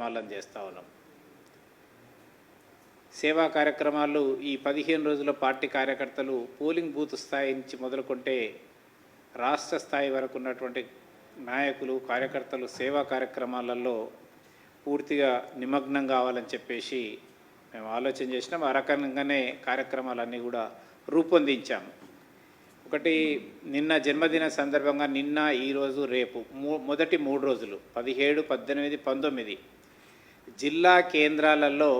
కార్యక్రమాలను చేస్తూ ఉన్నాం. సేవా కార్యక్రమాలు ఈ 15 రోజుల పార్టీ కార్యకర్తలు పోలింగ్ బూత్ స్థాయి నుంచి మొదలుకుంటే రాష్ట్ర స్థాయి వరకు ఉన్నటువంటి నాయకులు కార్యకర్తలు సేవా కార్యక్రమాలలో పూర్తిగా నిమగ్నం కావాలని చెప్పేసి మేము ఆలోచన చేసినాం. ఆ రకంగానే కార్యక్రమాలన్నీ కూడా రూపొందించాము. ఒకటి, నిన్న జన్మదిన సందర్భంగా నిన్న, ఈరోజు, రేపు మొదటి 3 రోజులు 17, 18, 19 జిల్లా కేంద్రాలలో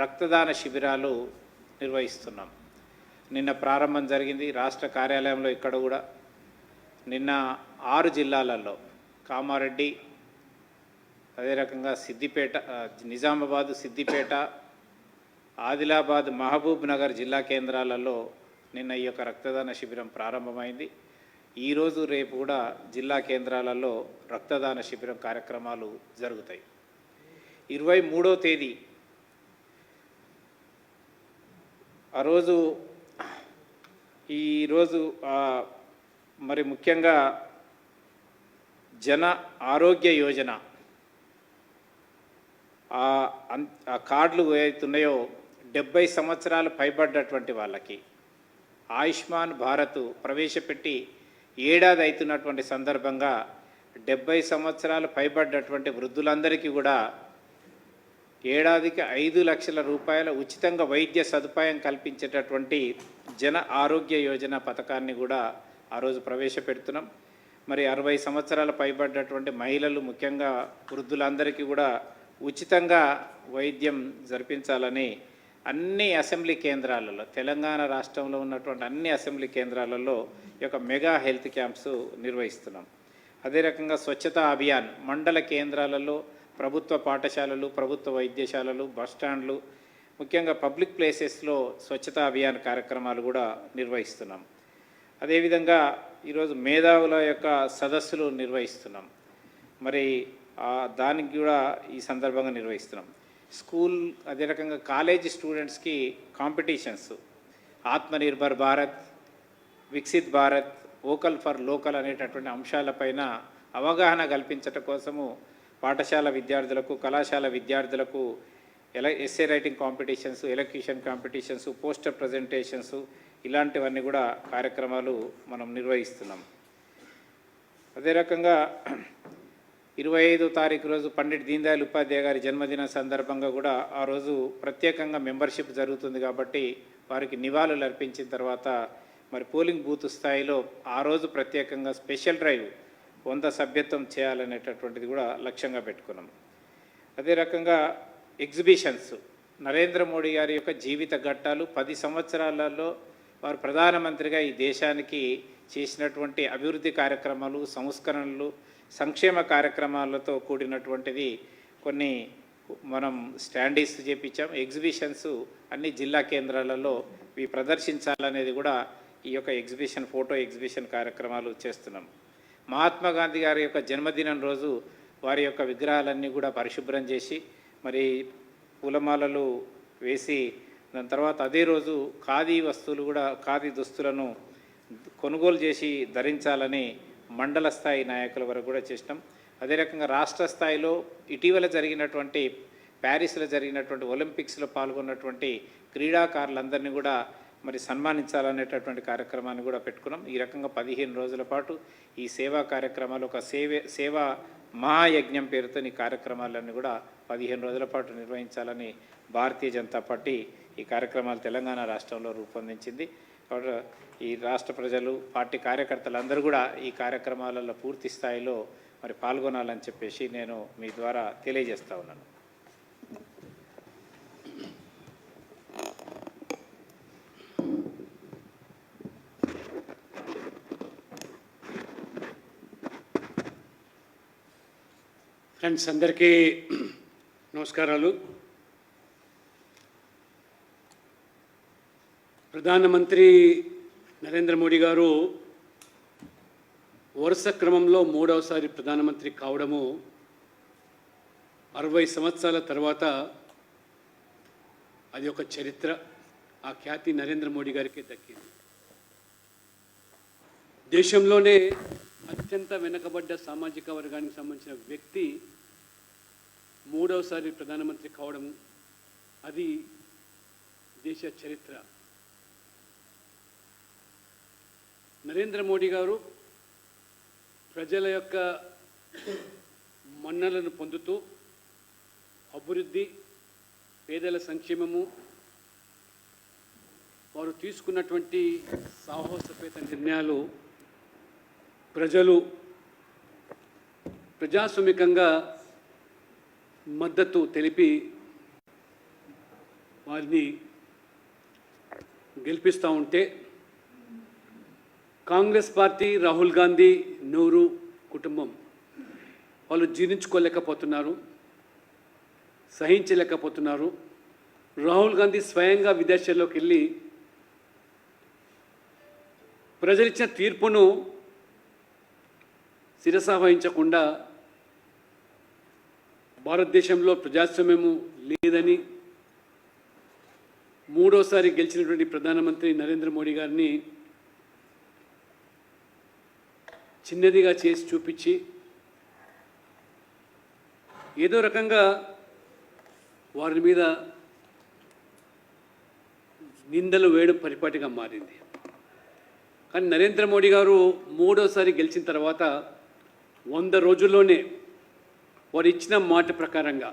రక్తదాన శిబిరాలు నిర్వహిస్తున్నాం. నిన్న ప్రారంభం జరిగింది రాష్ట్ర కార్యాలయంలో. ఇక్కడ కూడా నిన్న 6 జిల్లాలలో కామారెడ్డి, అదే రకంగా సిద్దిపేట, నిజామాబాద్, సిద్దిపేట, ఆదిలాబాద్, మహబూబ్ నగర్ జిల్లా కేంద్రాలలో నిన్న ఈ యొక్క రక్తదాన శిబిరం ప్రారంభమైంది. ఈరోజు, రేపు కూడా జిల్లా కేంద్రాలలో రక్తదాన శిబిరం కార్యక్రమాలు జరుగుతాయి. 23వ తేదీ ఈరోజు మరి ముఖ్యంగా జన ఆరోగ్య యోజన ఆ కార్డులు ఏవైతున్నాయో 70 సంవత్సరాలు పైబడ్డటువంటి వాళ్ళకి ఆయుష్మాన్ భారత్ ప్రవేశపెట్టి ఏడాది అవుతున్నటువంటి సందర్భంగా 70 సంవత్సరాలు పైబడ్డటువంటి వృద్ధులందరికీ కూడా ఏడాదికి 5 లక్షల రూపాయల ఉచితంగా వైద్య సదుపాయం కల్పించేటటువంటి జన ఆరోగ్య యోజన పథకాన్ని కూడా ఆ రోజు ప్రవేశపెడుతున్నాం. మరి 60 సంవత్సరాల పైబడ్డటువంటి మహిళలు, ముఖ్యంగా వృద్ధులందరికీ కూడా ఉచితంగా వైద్యం జరిపించాలని అన్ని అసెంబ్లీ కేంద్రాలలో, తెలంగాణ రాష్ట్రంలో ఉన్నటువంటి అన్ని అసెంబ్లీ కేంద్రాలలో ఈ యొక్క మెగా హెల్త్ క్యాంప్స్ నిర్వహిస్తున్నాం. అదే రకంగా స్వచ్ఛతా అభియాన్ మండల కేంద్రాలలో, ప్రభుత్వ పాఠశాలలు, ప్రభుత్వ వైద్యశాలలు, బస్టాండ్లు, ముఖ్యంగా పబ్లిక్ ప్లేసెస్లో స్వచ్ఛతా అభియాన్ కార్యక్రమాలు కూడా నిర్వహిస్తున్నాం. అదేవిధంగా ఈరోజు మేధావుల యొక్క సదస్సులు నిర్వహిస్తున్నాం. మరి దానికి కూడా ఈ సందర్భంగా నిర్వహిస్తున్నాం. స్కూల్, అదే రకంగా కాలేజీ స్టూడెంట్స్కి competitions, Atmanirbhar Bharat, Viksit Bharat, vocal for local అనేటటువంటి అంశాలపైన అవగాహన కల్పించటం కోసము పాఠశాల విద్యార్థులకు, కళాశాల విద్యార్థులకు essay writing competitions, elocution competitions, poster presentations, ఇలాంటివన్నీ కూడా కార్యక్రమాలు మనం నిర్వహిస్తున్నాం. అదే రకంగా 25వ తారీఖు రోజు పండిట్ దీన్ దయాళ్ ఉపాధ్యాయ గారి జన్మదిన సందర్భంగా కూడా ఆ రోజు ప్రత్యేకంగా మెంబర్షిప్ జరుగుతుంది కాబట్టి వారికి నివాళులు అర్పించిన తర్వాత మరి పోలింగ్ బూత్ స్థాయిలో ఆ రోజు ప్రత్యేకంగా స్పెషల్ డ్రైవ్ 100 సభ్యత్వం చేయాలనేటటువంటిది కూడా లక్ష్యంగా పెట్టుకున్నాం. అదే రకంగా ఎగ్జిబిషన్స్, నరేంద్ర మోడీ గారి యొక్క జీవిత ఘట్టాలు, 10 సంవత్సరాలలో వారు ప్రధానమంత్రిగా ఈ దేశానికి చేసినటువంటి అభివృద్ధి కార్యక్రమాలు, సంస్కరణలు, సంక్షేమ కార్యక్రమాలతో కూడినటువంటిది కొన్ని మనం స్టాండీస్ చేపించాం. ఎగ్జిబిషన్స్ అన్ని జిల్లా కేంద్రాలలో ఇవి ప్రదర్శించాలనేది కూడా ఈ యొక్క ఎగ్జిబిషన్, ఫోటో ఎగ్జిబిషన్ కార్యక్రమాలు చేస్తున్నాం. మహాత్మా గాంధీ గారి యొక్క జన్మదినం రోజు వారి యొక్క విగ్రహాలన్నీ కూడా పరిశుభ్రం చేసి మరి పూలమాలలు వేసి, దాని తర్వాత అదే రోజు ఖాదీ వస్తువులు కూడా, ఖాదీ దుస్తులను కొనుగోలు చేసి ధరించాలని మండల స్థాయి నాయకుల వరకు కూడా చేసినాం. అదే రకంగా రాష్ట్ర స్థాయిలో ఇటీవల జరిగినటువంటి ప్యారిస్లో జరిగినటువంటి ఒలింపిక్స్లో పాల్గొన్నటువంటి క్రీడాకారులందరినీ కూడా మరి సన్మానించాలనేటటువంటి కార్యక్రమాన్ని కూడా పెట్టుకున్నాం. ఈ రకంగా 15 రోజుల పాటు ఈ సేవా కార్యక్రమాలు, ఒక సేవా మహాయజ్ఞం పేరుతో ఈ కార్యక్రమాలన్నీ కూడా 15 రోజుల పాటు నిర్వహించాలని భారతీయ జనతా పార్టీ ఈ కార్యక్రమాలు తెలంగాణ రాష్ట్రంలో రూపొందించింది. కాబట్టి ఈ రాష్ట్ర ప్రజలు, పార్టీ కార్యకర్తలందరూ కూడా ఈ కార్యక్రమాలలో పూర్తి స్థాయిలో మరి పాల్గొనాలని చెప్పేసి నేను మీ ద్వారా తెలియజేస్తా ఉన్నాను. ఫ్రెండ్స్, అందరికీ నమస్కారాలు. ప్రధానమంత్రి నరేంద్ర మోడీ గారు వరుస క్రమంలో 3వసారి ప్రధానమంత్రి కావడము 60 సంవత్సరాల తర్వాత అది ఒక చరిత్ర. ఆ ఖ్యాతి నరేంద్ర మోడీ గారికి దక్కింది. దేశంలోనే అత్యంత వెనుకబడ్డ సామాజిక వర్గానికి సంబంధించిన వ్యక్తి మూడవసారి ప్రధానమంత్రి కావడం అది దేశ చరిత్ర. నరేంద్ర మోడీ గారు ప్రజల యొక్క మన్నలను పొందుతూ అభివృద్ధి, పేదల సంక్షేమము, వారు తీసుకున్నటువంటి సాహసోపేత నిర్ణయాలు ప్రజలు ప్రజాస్వామికంగా మద్దతు తెలిపి వారిని గెలిపిస్తూ ఉంటే కాంగ్రెస్ పార్టీ, రాహుల్ గాంధీ, నెహ్రూ కుటుంబం వాళ్ళు జీర్ణించుకోలేకపోతున్నారు, సహించలేకపోతున్నారు. రాహుల్ గాంధీ స్వయంగా విదేశాల్లోకి వెళ్ళి ప్రజలిచ్చిన తీర్పును శిరసావహించకుండా భారతదేశంలో ప్రజాస్వామ్యము లేదని మూడోసారి గెలిచినటువంటి ప్రధానమంత్రి నరేంద్ర మోడీ గారిని చిన్నదిగా చేసి చూపించి ఏదో రకంగా వారి మీద నిందలు వేయడం పరిపాటిగా మారింది. కానీ నరేంద్ర మోడీ గారు మూడోసారి గెలిచిన తర్వాత 100 రోజుల్లోనే వారు ఇచ్చిన మాట ప్రకారంగా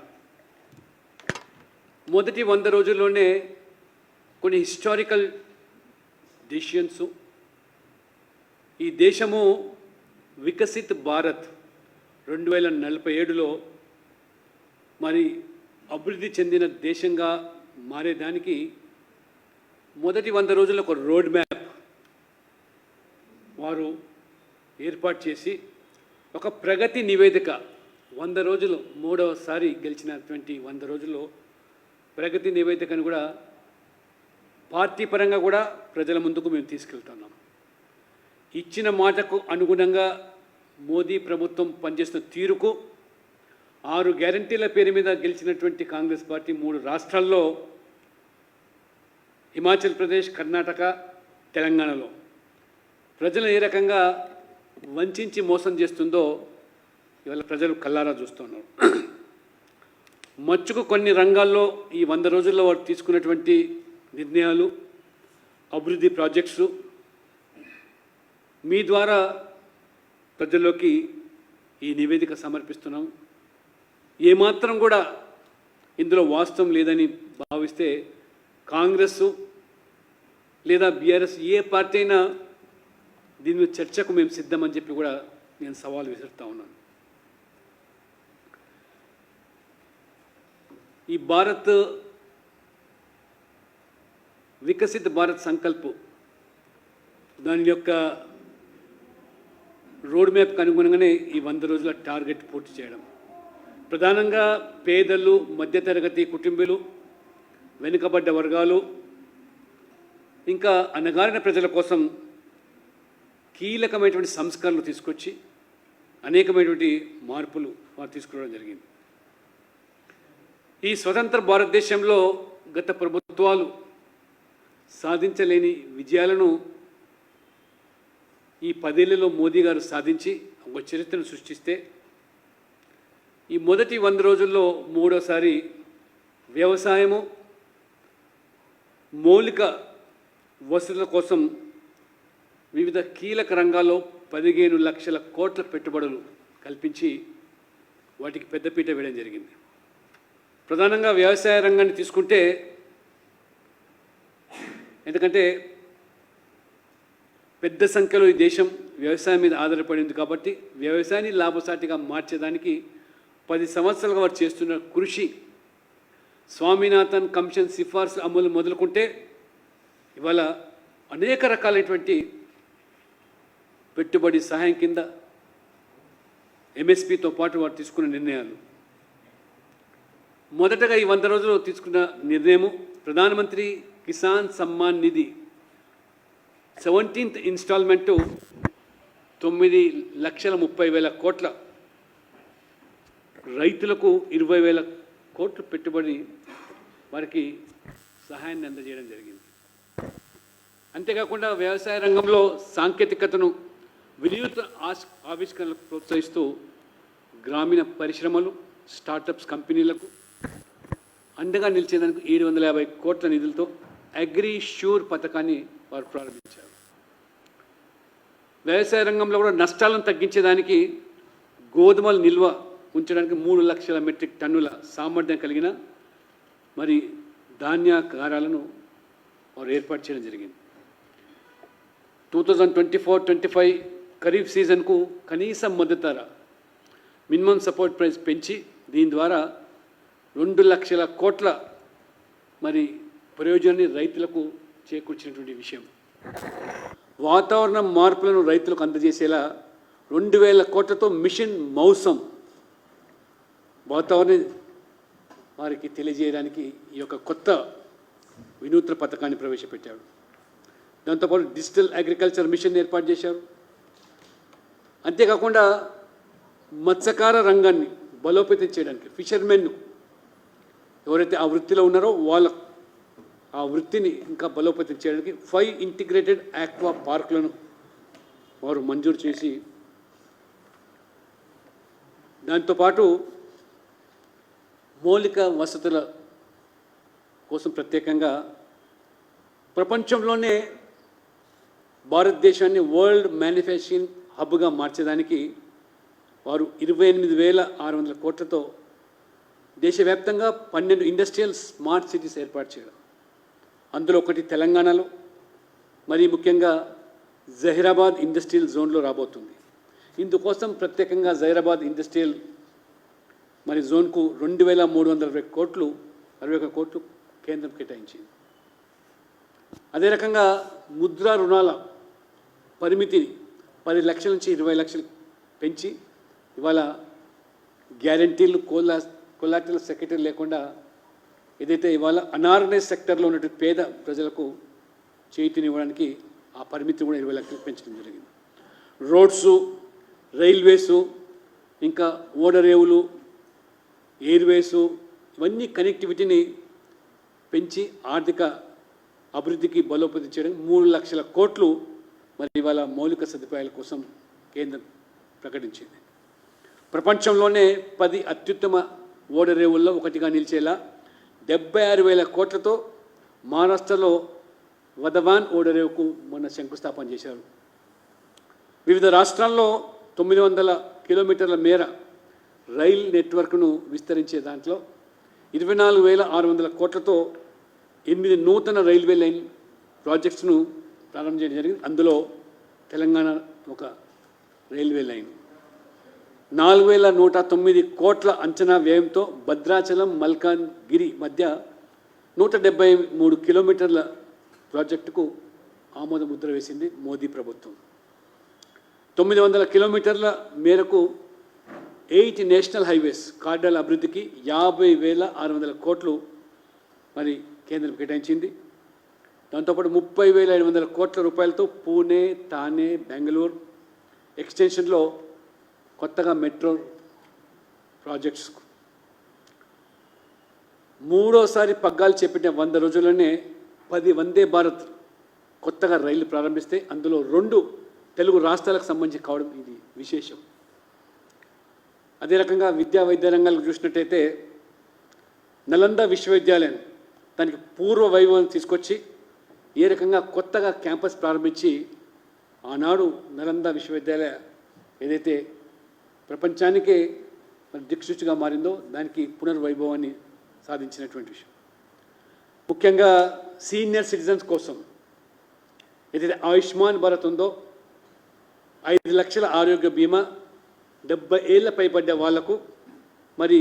మొదటి 100 రోజుల్లోనే కొన్ని హిస్టారికల్ డెసిషన్స్, ఈ దేశము వికసిత్ భారత్ 2047లో మరి అభివృద్ధి చెందిన దేశంగా మారేదానికి మొదటి 100 రోజుల్లో ఒక రోడ్ మ్యాప్ వారు ఏర్పాటు చేసి ఒక ప్రగతి నివేదిక 100 రోజులు మూడవసారి గెలిచినటువంటి 100 రోజుల్లో ప్రగతి నివేదికను కూడా పార్టీ పరంగా కూడా ప్రజల ముందుకు మేము తీసుకెళ్తున్నాం. ఇచ్చిన మాటకు అనుగుణంగా మోదీ ప్రభుత్వం పనిచేస్తున్న తీరుకు 6 గ్యారంటీల పేరు మీద గెలిచినటువంటి కాంగ్రెస్ పార్టీ 3 రాష్ట్రాల్లో హిమాచల్ ప్రదేశ్, కర్ణాటక, తెలంగాణలో ప్రజలు ఏ రకంగా వంచి మోసం చేస్తుందో ఇవాళ ప్రజలు కల్లారా చూస్తున్నారు. మచ్చుకు కొన్ని రంగాల్లో ఈ 100 రోజుల్లో వారు తీసుకున్నటువంటి నిర్ణయాలు, అభివృద్ధి ప్రాజెక్ట్స్ మీ ద్వారా ప్రజల్లోకి ఈ నివేదిక సమర్పిస్తున్నాం. ఏమాత్రం కూడా ఇందులో వాస్తవం లేదని భావిస్తే కాంగ్రెస్ లేదా బీఆర్ఎస్ ఏ పార్టీ అయినా దీని చర్చకు మేము సిద్ధమని చెప్పి కూడా నేను సవాల్ విసురుతా ఉన్నాను. ఈ భారత్ వికసిత్ భారత్ సంకల్ప్ దాని యొక్క రోడ్ మ్యాప్కి అనుగుణంగానే ఈ 100 రోజుల టార్గెట్ పూర్తి చేయడం, ప్రధానంగా పేదలు, మధ్యతరగతి కుటుంబీలు, వెనుకబడ్డ వర్గాలు, ఇంకా అణగారిన ప్రజల కోసం కీలకమైనటువంటి సంస్కరణలు తీసుకొచ్చి అనేకమైనటువంటి మార్పులు వారు తీసుకురావడం జరిగింది. ఈ స్వతంత్ర భారతదేశంలో గత ప్రభుత్వాలు సాధించలేని విజయాలను ఈ 10 ఏళ్లలో మోదీ గారు సాధించి ఒక చరిత్రను సృష్టిస్తే ఈ మొదటి 100 రోజుల్లో మూడోసారి వ్యవసాయము, మౌలిక వసతుల కోసం వివిధ కీలక రంగాల్లో 15 లక్షల కోట్ల పెట్టుబడులు కల్పించి వాటికి పెద్దపీట వేయడం జరిగింది. ప్రధానంగా వ్యవసాయ రంగాన్ని తీసుకుంటే, ఎందుకంటే పెద్ద సంఖ్యలో ఈ దేశం వ్యవసాయం మీద ఆధారపడింది కాబట్టి వ్యవసాయాన్ని లాభసాటిగా మార్చేదానికి 10 సంవత్సరాలుగా వారు చేస్తున్న కృషి, స్వామినాథన్ కమిషన్ సిఫార్సు అమలు మొదలుకుంటే ఇవాళ అనేక రకాలైనటువంటి పెట్టుబడి సహాయం కింద ఎంఎస్పితో పాటు వారు తీసుకున్న నిర్ణయాలు. మొదటగా ఈ 100 రోజుల్లో తీసుకున్న నిర్ణయము ప్రధానమంత్రి కిసాన్ సమ్మాన్ నిధి 17th ఇన్స్టాల్మెంటు 9,30,000 కోట్ల, రైతులకు 20,000 కోట్లు పెట్టుబడి వారికి సహాయాన్ని అందజేయడం జరిగింది. అంతేకాకుండా వ్యవసాయ రంగంలో సాంకేతికతను, వినూత్న ఆవిష్కరణలకు ప్రోత్సహిస్తూ గ్రామీణ పరిశ్రమలు, స్టార్టప్స్ కంపెనీలకు అండగా నిలిచేందుకు 750 కోట్ల నిధులతో అగ్రి ష్యూర్ పథకాన్ని వారు ప్రారంభించారు. వ్యవసాయ రంగంలో కూడా నష్టాలను తగ్గించేదానికి గోధుమలు నిల్వ ఉంచడానికి 3 లక్షల మెట్రిక్ టన్నుల సామర్థ్యం కలిగిన మరి ధాన్యాగారాలను వారు ఏర్పాటు చేయడం జరిగింది. 2024-25 ఖరీఫ్ సీజన్కు కనీస మద్దతు ధర మినిమం సపోర్ట్ ప్రైస్ పెంచి దీని ద్వారా 2 లక్షల కోట్ల మరి ప్రయోజనాన్ని రైతులకు చేకూర్చినటువంటి విషయం. వాతావరణ మార్పులను రైతులకు అందజేసేలా 2000 కోట్లతో మిషన్ మౌసం వాతావరణ వారికి తెలియజేయడానికి ఈ యొక్క కొత్త వినూత్న పథకాన్ని ప్రవేశపెట్టారు. దాంతోపాటు డిజిటల్ అగ్రికల్చర్ మిషన్ ఏర్పాటు చేశారు. అంతేకాకుండా మత్స్యకార రంగాన్ని బలోపేతం చేయడానికి ఫిషర్మెన్ ఎవరైతే ఆ వృత్తిలో ఉన్నారో వాళ్ళ ఆ వృత్తిని ఇంకా బలోపేతం చేయడానికి 5 ఇంటిగ్రేటెడ్ ఆక్వా పార్కులను వారు మంజూరు చేసి దాంతోపాటు మౌలిక వసతుల కోసం ప్రత్యేకంగా ప్రపంచంలోనే భారతదేశాన్ని వరల్డ్ మ్యానుఫ్యాక్చరింగ్ హబ్గా మార్చేదానికి వారు 28,600 కోట్లతో దేశవ్యాప్తంగా 12 ఇండస్ట్రియల్ స్మార్ట్ సిటీస్ ఏర్పాటు చేయడం. అందులో ఒకటి తెలంగాణలో, మరి ముఖ్యంగా జహీరాబాద్ ఇండస్ట్రియల్ జోన్లో రాబోతుంది. ఇందుకోసం ప్రత్యేకంగా జహీరాబాద్ ఇండస్ట్రియల్ మరి జోన్కు 2,320 కోట్లు 61 కోట్లు కేంద్రం కేటాయించింది. అదే రకంగా ముద్రా రుణాల పరిమితిని 10 లక్షల నుంచి 20 లక్షలు పెంచి ఇవాళ గ్యారంటీలు కొలాటరల్ సెక్రటరీ లేకుండా ఏదైతే ఇవాళ అనార్గనైజ్ సెక్టర్లో ఉన్నటువంటి పేద ప్రజలకు చేతినివ్వడానికి ఆ పరిమితి కూడా 20 లక్షలు పెంచడం జరిగింది. రోడ్సు, రైల్వేసు, ఇంకా ఓడరేవులు, ఎయిర్వేసు ఇవన్నీ కనెక్టివిటీని పెంచి ఆర్థిక అభివృద్ధికి బలోపేతం చేయడం 3 లక్షల కోట్లు మరి ఇవాళ మౌలిక సదుపాయాల కోసం కేంద్రం ప్రకటించింది. ప్రపంచంలోనే 10 అత్యుత్తమ ఓడరేవుల్లో ఒకటిగా నిలిచేలా 76,000 కోట్లతో మహారాష్ట్రలో వధవాన్ ఓడరేవుకు మొన్న శంకుస్థాపన చేశారు. వివిధ రాష్ట్రాల్లో 900 కిలోమీటర్ల మేర రైల్ నెట్వర్క్ను విస్తరించే దాంట్లో 24,600 కోట్లతో 8 నూతన రైల్వే లైన్ ప్రాజెక్ట్స్ను ప్రారంభించడం జరిగింది. అందులో తెలంగాణ ఒక రైల్వే లైన్ 4,109 కోట్ల అంచనా వ్యయంతో భద్రాచలం మల్కాన్గిరి మధ్య 173 కిలోమీటర్ల ప్రాజెక్టుకు ఆమోద ముద్ర వేసింది మోదీ ప్రభుత్వం. 900 కిలోమీటర్ల మేరకు 8 నేషనల్ హైవేస్ కార్డల్ అభివృద్ధికి 50,600 కోట్లు మరి కేంద్రం కేటాయించింది. దాంతోపాటు 30,700 కోట్ల రూపాయలతో పూణే, థానే, బెంగళూరు ఎక్స్టెన్షన్లో కొత్తగా మెట్రో ప్రాజెక్ట్స్ మూడోసారి పగ్గాలు చేపట్టిన 100 రోజుల్లోనే 10 వందే భారత్ కొత్తగా రైళ్లు ప్రారంభిస్తే అందులో 2 తెలుగు రాష్ట్రాలకు సంబంధించి కావడం ఇది విశేషం. అదే రకంగా విద్యా వైద్య రంగాలకు చూసినట్టయితే నలంద విశ్వవిద్యాలయం దానికి పూర్వ వైభవం తీసుకొచ్చి ఏ రకంగా కొత్తగా క్యాంపస్ ప్రారంభించి ఆనాడు నలంద విశ్వవిద్యాలయ ఏదైతే ప్రపంచానికే మరి దిక్సూచిగా మారిందో దానికి పునర్వైభవాన్ని సాధించినటువంటి విషయం. ముఖ్యంగా సీనియర్ సిటిజన్స్ కోసం ఏదైతే ఆయుష్మాన్ భారత్ ఉందో 5 లక్షల ఆరోగ్య బీమా 70 ఏళ్ళ పైబడ్డ వాళ్లకు మరి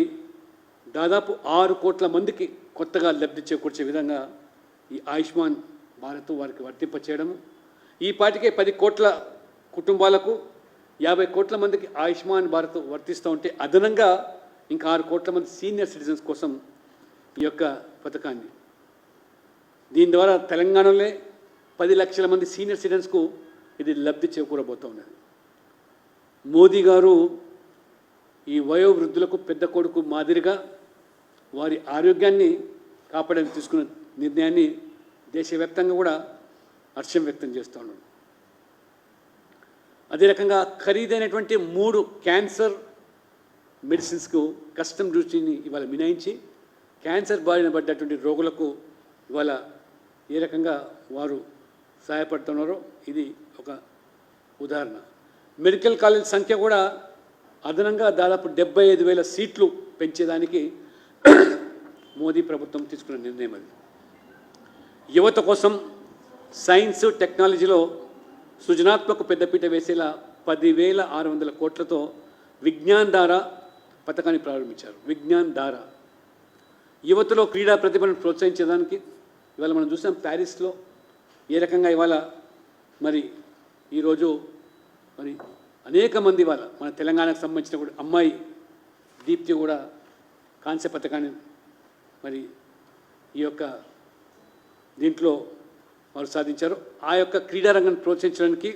దాదాపు 6 కోట్ల మందికి కొత్తగా లబ్ధి చేకూర్చే విధంగా ఈ ఆయుష్మాన్ భారత్ వారికి వర్తింపచేయడము. ఈ పాటికే 10 కోట్ల కుటుంబాలకు 50 కోట్ల మందికి ఆయుష్మాన్ భారత్ వర్తిస్తూ ఉంటే అదనంగా ఇంకా 6 కోట్ల మంది సీనియర్ సిటిజన్స్ కోసం ఈ యొక్క పథకాన్ని దీని ద్వారా తెలంగాణలో 10 లక్షల మంది సీనియర్ సిటిజన్స్కు ఇది లబ్ధి చేకూరబోతూ ఉన్నది. మోదీ గారు ఈ వయోవృద్ధులకు పెద్ద కొడుకు మాదిరిగా వారి ఆరోగ్యాన్ని కాపాడడానికి తీసుకున్న నిర్ణయాన్ని దేశవ్యాప్తంగా కూడా హర్షం వ్యక్తం చేస్తూ ఉన్నాడు. అదే రకంగా ఖరీదైనటువంటి 3 క్యాన్సర్ మెడిసిన్స్కు కస్టమ్ డ్యూటీని ఇవాళ మినహాయించి క్యాన్సర్ బారిన పడ్డటువంటి రోగులకు ఇవాళ ఏ రకంగా వారు సహాయపడుతున్నారో ఇది ఒక ఉదాహరణ. మెడికల్ కాలేజ్ సంఖ్య కూడా అదనంగా దాదాపు 75,000 సీట్లు పెంచేదానికి మోదీ ప్రభుత్వం తీసుకున్న నిర్ణయం అది. యువత కోసం సైన్స్ టెక్నాలజీలో సృజనాత్మక పెద్దపీట వేసేలా 10,600 కోట్లతో విజ్ఞాన్ ధార పథకాన్ని ప్రారంభించారు. విజ్ఞాన్ ధార యువతలో క్రీడా ప్రతిభను ప్రోత్సహించడానికి ఇవాళ మనం చూసాం ప్యారిస్లో ఏ రకంగా ఇవాళ మరి ఈరోజు మరి అనేక మంది ఇవాళ మన తెలంగాణకు సంబంధించిన కూడా అమ్మాయి దీప్తి కూడా కాంస్య పథకాన్ని మరి ఈ యొక్క దీంట్లో వారు సాధించారు. ఆ యొక్క క్రీడారంగాన్ని ప్రోత్సహించడానికి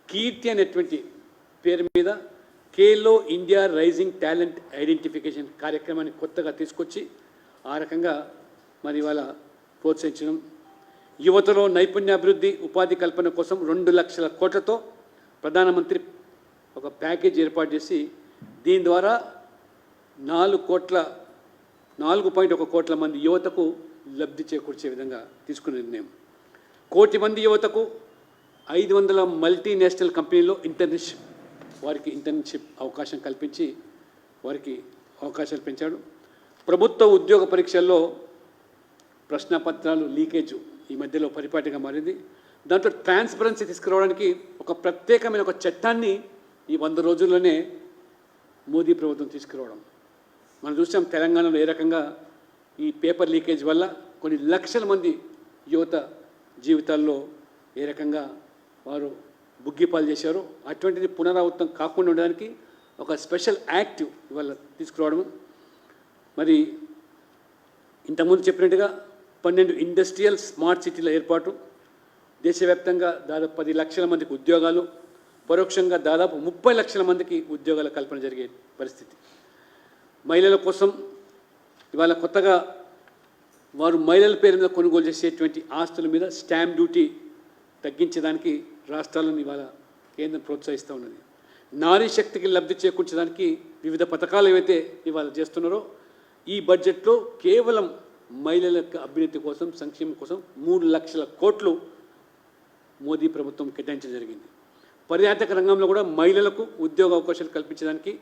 కీర్తి అనేటువంటి పేరు మీద Khelo India rising talent identification కార్యక్రమాన్ని కొత్తగా తీసుకొచ్చి ఆ రకంగా మరి ఇవాళ ప్రోత్సహించడం. యువతలో నైపుణ్యాభివృద్ధి ఉపాధి కల్పన కోసం 2 లక్షల కోట్లతో ప్రధానమంత్రి ఒక ప్యాకేజ్ ఏర్పాటు చేసి దీని ద్వారా 4.1 కోట్ల మంది యువతకు లబ్ధి చేకూర్చే విధంగా తీసుకున్న నిర్ణయం. 1 కోటి మంది యువతకు 500 మల్టీనేషనల్ కంపెనీలో వారికి ఇంటర్న్షిప్ అవకాశం కల్పించి వారికి అవకాశాలు పెంచాడు. ప్రభుత్వ ఉద్యోగ పరీక్షల్లో ప్రశ్నపత్రాలు లీకేజ్ ఈ మధ్యలో పరిపాటిగా మారింది. దాంట్లో ట్రాన్స్పరెన్సీ తీసుకురావడానికి ఒక ప్రత్యేకమైన ఒక చట్టాన్ని ఈ 100 రోజుల్లోనే మోదీ ప్రభుత్వం తీసుకురావడం మనం చూసాం. తెలంగాణలో ఏ రకంగా ఈ పేపర్ లీకేజ్ వల్ల కొన్ని లక్షల మంది యువత జీవితాల్లో ఏ రకంగా వారు బుగ్గిపాలు చేశారో అటువంటిది పునరావృతం కాకుండా ఉండడానికి ఒక స్పెషల్ యాక్ట్ ఇవాళ తీసుకురావడం. మరి ఇంతకుముందు చెప్పినట్టుగా 12 ఇండస్ట్రియల్ స్మార్ట్ సిటీల ఏర్పాటు, దేశవ్యాప్తంగా దాదాపు 10 లక్షల మందికి ఉద్యోగాలు, పరోక్షంగా దాదాపు 30 లక్షల మందికి ఉద్యోగాల కల్పన జరిగే పరిస్థితి. మహిళల కోసం ఇవాళ కొత్తగా వారు మహిళల పేరు మీద కొనుగోలు చేసేటువంటి ఆస్తుల మీద స్టాంప్ డ్యూటీ తగ్గించడానికి రాష్ట్రాలను ఇవాళ కేంద్రం ప్రోత్సహిస్తూ ఉన్నది. నారీ శక్తికి లబ్ధి చేకూర్చడానికి వివిధ పథకాలు ఏవైతే ఇవాళ చేస్తున్నారో ఈ బడ్జెట్లో కేవలం మహిళల యొక్క అభ్యున్నతి కోసం సంక్షేమం కోసం 3 లక్షల కోట్లు మోదీ ప్రభుత్వం కేటాయించడం జరిగింది. పర్యాటక రంగంలో కూడా మహిళలకు ఉద్యోగ అవకాశాలు కల్పించడానికి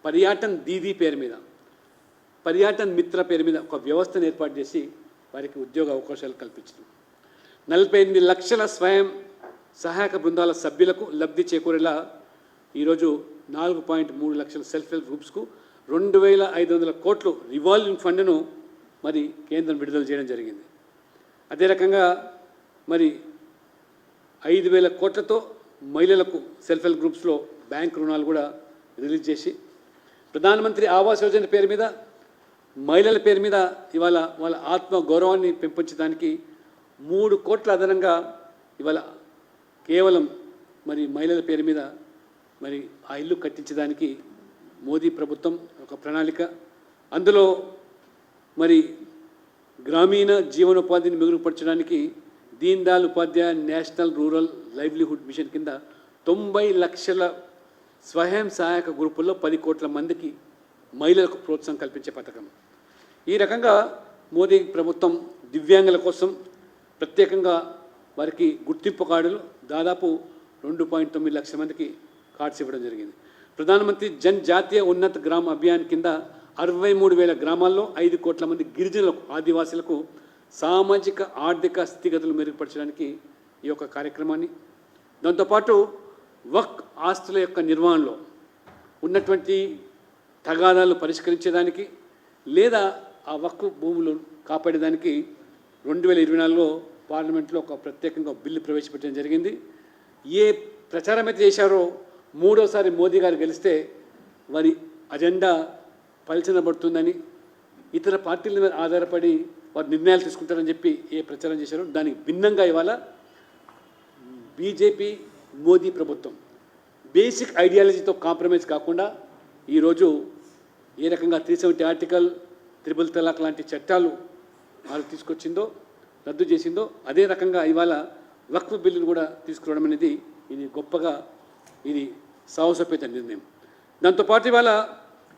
పర్యాటన్ దీదీ పేరు మీద, పర్యాటన్ మిత్ర పేరు మీద ఒక వ్యవస్థను ఏర్పాటు చేసి వారికి ఉద్యోగ అవకాశాలు కల్పించడం. 48 లక్షల స్వయం సహాయక బృందాల సభ్యులకు లబ్ధి చేకూరేలా ఈరోజు 4.3 లక్షల సెల్ఫ్ హెల్ప్ గ్రూప్స్కు 2,500 కోట్లు రివాల్వింగ్ ఫండ్ను మరి కేంద్రం విడుదల చేయడం జరిగింది. అదే రకంగా మరి 5,000 కోట్లతో మహిళలకు సెల్ఫ్ హెల్ప్ గ్రూప్స్లో బ్యాంక్ రుణాలు కూడా రిలీజ్ చేసి ప్రధానమంత్రి ఆవాస్ యోజన పేరు మీద మహిళల పేరు మీద ఇవాళ వాళ్ళ ఆత్మ గౌరవాన్ని పెంపొంచడానికి 3 కోట్ల అదనంగా ఇవాళ కేవలం మరి మహిళల పేరు మీద మరి ఆ ఇల్లు కట్టించడానికి మోదీ ప్రభుత్వం ఒక ప్రణాళిక. అందులో మరి గ్రామీణ జీవనోపాధిని మెరుగుపరచడానికి Deen Dayal Upadhyaya national rural livelihood machine కింద 90 లక్షల స్వయం సహాయక గ్రూపుల్లో 10 కోట్ల మందికి మహిళలకు ప్రోత్సాహం కల్పించే పథకం. ఈ రకంగా మోదీ ప్రభుత్వం దివ్యాంగుల కోసం ప్రత్యేకంగా వారికి గుర్తింపు కార్డులు దాదాపు 2.9 లక్షల మందికి కార్డ్స్ ఇవ్వడం జరిగింది. ప్రధానమంత్రి జన్ జాతీయ ఉన్నత గ్రామ అభియాన్ కింద 63,000 గ్రామాల్లో 5 కోట్ల మంది గిరిజనులకు ఆదివాసులకు సామాజిక ఆర్థిక స్థితిగతులు మెరుగుపరచడానికి ఈ యొక్క కార్యక్రమాన్ని, దాంతోపాటు వక్ ఆస్తుల యొక్క నిర్వహణలో ఉన్నటువంటి తగాదాలు పరిష్కరించేదానికి లేదా ఆ వక్ భూములు కాపాడేదానికి 2024లో పార్లమెంట్లో ఒక ప్రత్యేకంగా బిల్లు ప్రవేశపెట్టడం జరిగింది. ఏ ప్రచారం అయితే చేశారో మూడోసారి మోదీ గారు గెలిస్తే వారి అజెండా పలిచనబడుతుందని, ఇతర పార్టీల మీద ఆధారపడి వారు నిర్ణయాలు తీసుకుంటారని చెప్పి ఏ ప్రచారం చేశారో దానికి భిన్నంగా ఇవాళ బీజేపీ మోదీ ప్రభుత్వం బేసిక్ ఐడియాలజీతో కాంప్రమైజ్ కాకుండా ఈరోజు ఏ రకంగా 370 ఆర్టికల్, 3 తలాక్ లాంటి చట్టాలు వాళ్ళు తీసుకొచ్చిందో రద్దు చేసిందో అదే రకంగా ఇవాళ వక్ఫ్ బిల్లును కూడా తీసుకురావడం అనేది ఇది గొప్పగా ఇది సాహసోపేత నిర్ణయం. దాంతోపాటు ఇవాళ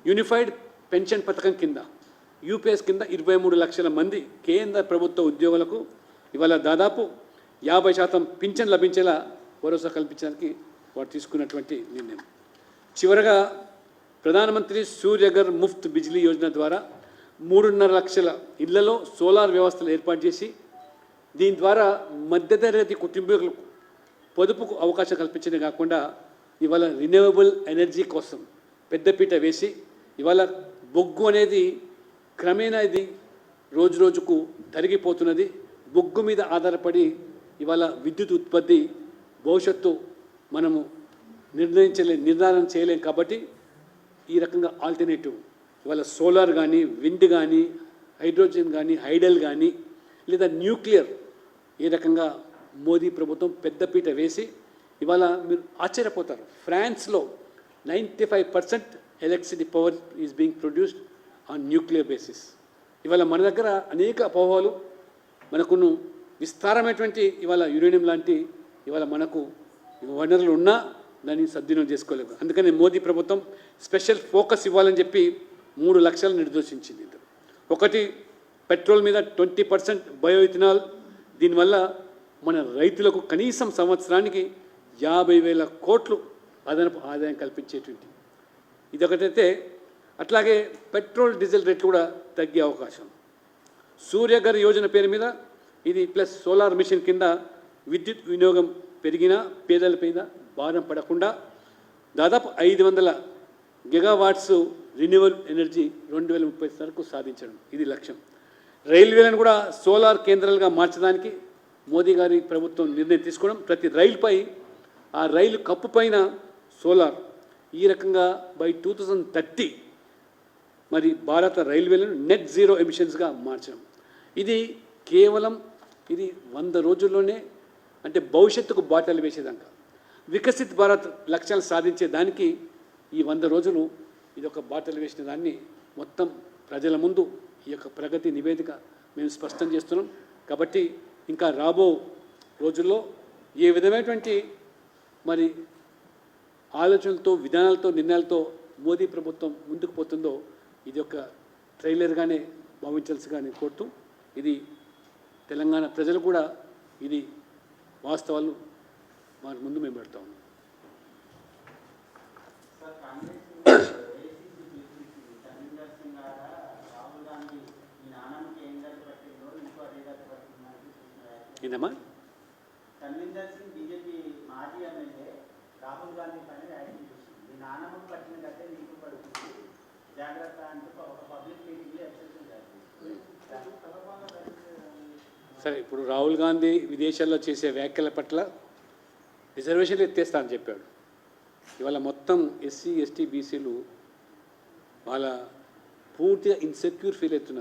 యూనిఫైడ్ పెన్షన్ పథకం కింద యూపీఎస్ కింద 23 లక్షల మంది కేంద్ర ప్రభుత్వ ఉద్యోగులకు ఇవాళ దాదాపు 50% పింఛన్ లభించేలా భరోసా కల్పించడానికి వారు తీసుకున్నటువంటి నిర్ణయం. చివరగా ప్రధానమంత్రి సూర్యఘర్ ముఫ్త్ బిజ్లీ యోజన ద్వారా 3.5 లక్షల ఇళ్లలో సోలార్ వ్యవస్థలు ఏర్పాటు చేసి దీని ద్వారా మధ్యతరగతి కుటుంబీకులకు పొదుపుకు అవకాశం కల్పించడమే కాకుండా ఇవాళ రిన్యూవబుల్ ఎనర్జీ కోసం పెద్దపీట వేసి ఇవాళ బొగ్గు అనేది క్రమేణా ఇది రోజు రోజుకు తరిగిపోతున్నది. బొగ్గు మీద ఆధారపడి ఇవాళ విద్యుత్ ఉత్పత్తి భవిష్యత్తు మనము నిర్ధారణ చేయలేం. కాబట్టి ఈ రకంగా ఆల్టర్నేటివ్ ఇవాళ సోలార్ కానీ, విండ్ కానీ, హైడ్రోజన్ కానీ, హైడల్ కానీ, లేదా న్యూక్లియర్ ఈ రకంగా మోదీ ప్రభుత్వం పెద్దపీట వేసి ఇవాళ మీరు ఆశ్చర్యపోతారు. ఫ్రాన్స్లో 95% electricity power is being produced on nuclear basis. ఇవాళ మన దగ్గర అనేక అపోహలు మనకును విస్తారమైనటువంటి ఇవాళ యురేనియం లాంటి ఇవాళ మనకు వనరులు ఉన్నా దాన్ని సద్వినియోగం చేసుకోలేము. అందుకని మోదీ ప్రభుత్వం స్పెషల్ ఫోకస్ ఇవ్వాలని చెప్పి 3 లక్షలు నిర్దేశించింది. ఒకటి, పెట్రోల్ మీద 20% బయో ఇథనాల్. దీనివల్ల మన రైతులకు కనీసం సంవత్సరానికి 50,000 కోట్లు అదనపు ఆదాయం కల్పించేటువంటి ఇదొకటైతే, అట్లాగే పెట్రోల్ డీజిల్ రేట్లు కూడా తగ్గే అవకాశం. సూర్యఘర్ యోజన పేరు మీద ఇది ప్లస్ సోలార్ మిషన్ కింద విద్యుత్ వినియోగం పెరిగినా పేదల మీద భారం పడకుండా దాదాపు 500 గిగావాట్స్ రిన్యూవబుల్ ఎనర్జీ 2030 వరకు సాధించడం ఇది లక్ష్యం. రైల్వేలను కూడా సోలార్ కేంద్రాలుగా మార్చడానికి మోదీ గారి ప్రభుత్వం నిర్ణయం తీసుకోవడం, ప్రతి రైలుపై ఆ రైలు కప్పు పైన సోలార్, ఈ రకంగా బై 2030 మరి భారత రైల్వేలను నెట్ జీరో ఎమిషన్స్గా మార్చడం. ఇది కేవలం 100 రోజుల్లోనే, అంటే భవిష్యత్తుకు బాటలు వేసేదాకా వికసిత్ భారత్ లక్ష్యాలు సాధించే దానికి ఈ 100 రోజులు ఇది ఒక బాటలు వేసిన దాన్ని మొత్తం ప్రజల ముందు ఈ యొక్క ప్రగతి నివేదిక మేము స్పష్టం చేస్తున్నాం. కాబట్టి ఇంకా రాబో రోజుల్లో ఏ విధమైనటువంటి మరి ఆలోచనలతో, విధానాలతో, నిర్ణయాలతో మోదీ ప్రభుత్వం ముందుకు పోతుందో ఇది ఒక ట్రైలర్గానే భావించాల్సిగానే కోరుతూ, ఇది తెలంగాణ ప్రజలు కూడా ఇది వాస్తవాలు వారి ముందు మేము పెడతా ఉన్నాం. ఏందమ్మా? కన్వీనర్ సింగ్ బీజేపీ మాజీ ఎమ్మెల్యే రాహుల్ గాంధీ పైన యాక్షన్ చేసింది. మీ నాన్నమ్మకు పట్టిన కట్టే నీకు పడుతుంది, జాగ్రత్త అంటూ ఒక పబ్లిక్ మీటింగ్లో ఎక్సెప్షన్ చేస్తుంది. సరే, ఇప్పుడు రాహుల్ గాంధీ విదేశాల్లో చేసే వ్యాఖ్యల పట్ల రిజర్వేషన్లు ఎత్తేస్తా అని చెప్పాడు. ఇవాళ మొత్తం ఎస్సీ, ఎస్టీ, బీసీలు వాళ్ళ పూర్తిగా ఇన్సెక్యూర్ ఫీల్ అవుతున్నారు.